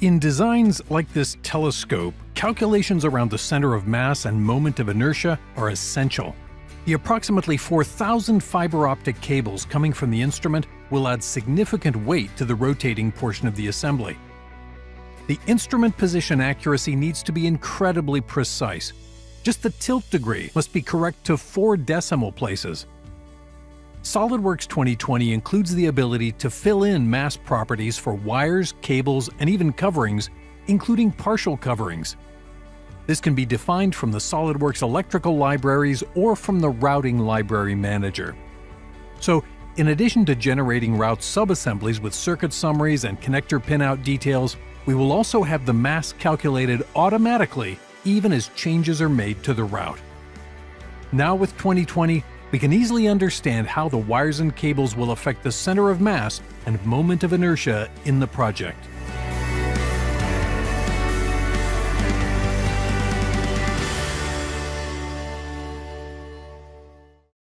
In designs like this telescope, calculations around the center of mass and moment of inertia are essential. The approximately 4,000 fiber optic cables coming from the instrument will add significant weight to the rotating portion of the assembly. The instrument position accuracy needs to be incredibly precise. Just the tilt degree must be correct to 4 decimal places. SOLIDWORKS 2020 includes the ability to fill in mass properties for wires, cables, and even coverings, including partial coverings. This can be defined from the SOLIDWORKS Electrical libraries or from the Routing Library Manager. So, in addition to generating route subassemblies with circuit summaries and connector pinout details, we will also have the mass calculated automatically even as changes are made to the route. Now with 2020, we can easily understand how the wires and cables will affect the center of mass and moment of inertia in the project.